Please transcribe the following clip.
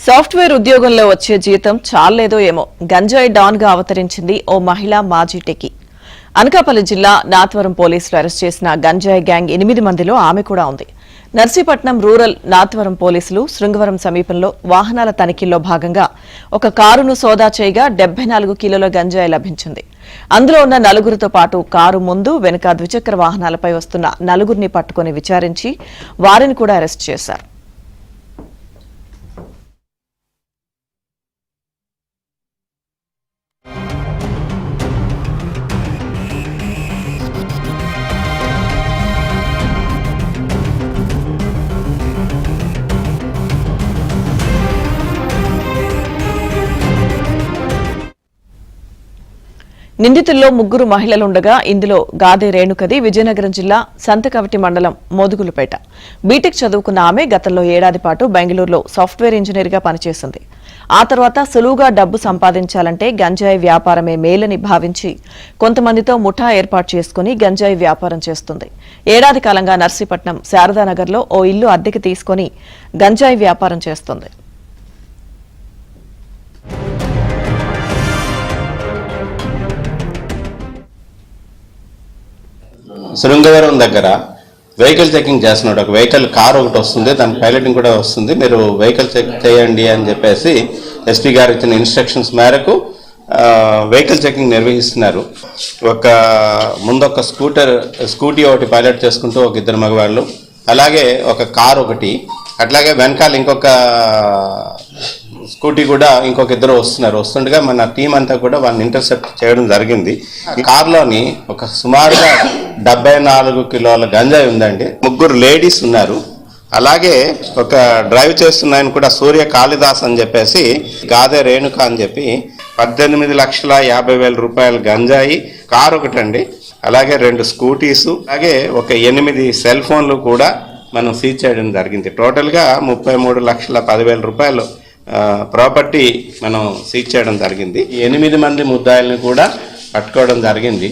Software ఉద్యోగంలో వచ్చే జీతం చాలేదో ఏమో గంజాయి డాన్ గా అవతరించింది ఓ మహిళా మాజీ టెకీ. అనకాపల్లి జిల్లా నాత్వరం పోలీసులు అరెస్ట్ చేసిన గంజాయి గ్యాంగ్ 8 మందిలో ఆమె కూడా ఉంది. నర్సీపట్నం రూరల్ నాత్వరం పోలీసులు శృంగవరం సమీపంలో వాహనాల తనిఖీల్లో భాగంగా ఒక కారును సోదా చేయగా 74 కిలోల గంజాయి లభించింది. అందులో ఉన్న నలుగురితో పాటు కారు ముందు వెనుక ద్విచక్ర వాహనాలపై వస్తున్న నలుగురిని పట్టుకుని విచారించి వారిని కూడా అరెస్ట్ చేశారు. నిందితుల్లో 3 మహిళలుండగా ఇందులో గాదే రేణుకది విజయనగరం జిల్లా సంతకవటి మండలం మోదుగులపేట. బీటెక్ చదువుకున్న ఆమె గతంలో ఏడాది పాటు బెంగళూరులో సాఫ్ట్వేర్ ఇంజనీర్గా పనిచేసింది. ఆ తర్వాత సులువుగా డబ్బు సంపాదించాలంటే గంజాయి వ్యాపారమే మేలని భావించి కొంతమందితో ముఠా ఏర్పాటు చేసుకుని గంజాయి వ్యాపారం చేస్తుంది. ఏడాది కాలంగా నర్సీపట్నం శారదానగర్లో ఓ ఇల్లు అద్దెకి తీసుకుని గంజాయి వ్యాపారం చేస్తుంది. శృంగవరం దగ్గర వెహికల్ చెకింగ్ చేస్తున్నాడు. ఒక వెహికల్ కార్ ఒకటి వస్తుంది, దాని పైలటింగ్ కూడా వస్తుంది. మీరు వెహికల్ చెక్ చేయండి అని చెప్పేసి ఎస్పీ గారు ఇచ్చిన ఇన్స్ట్రక్షన్స్ మేరకు వెహికల్ చెకింగ్ నిర్వహిస్తున్నారు. ముందొక స్కూటీ ఒకటి పైలట్ చేసుకుంటూ ఒక 2 మగవాళ్ళు, అలాగే ఒక కార్ ఒకటి, అట్లాగే వెనకాల ఇంకొక స్కూటీ కూడా ఇంకొక 2 వస్తుండగా మన టీం అంతా కూడా వాళ్ళని ఇంటర్సెప్ట్ చేయడం జరిగింది. ఈ కార్లోని ఒక సుమారుగా 74 కిలోల గంజాయి ఉందండి. 3 లేడీస్ ఉన్నారు. అలాగే ఒక డ్రైవ్ చేస్తున్న ఆయన కూడా సూర్య కాళిదాస్ అని చెప్పేసి, గాదే రేణుక అని చెప్పి 18,50,000 రూపాయల గంజాయి, కారు ఒకటండి, అలాగే 2 స్కూటీసు, అలాగే ఒక 8 సెల్ ఫోన్లు కూడా మనం సీజ్ చేయడం జరిగింది. టోటల్గా 33,10,000 రూపాయలు ప్రాపర్టీ మనం సీజ్ చేయడం జరిగింది. 8 మంది ముద్దాయిల్ని కూడా పట్టుకోవడం జరిగింది.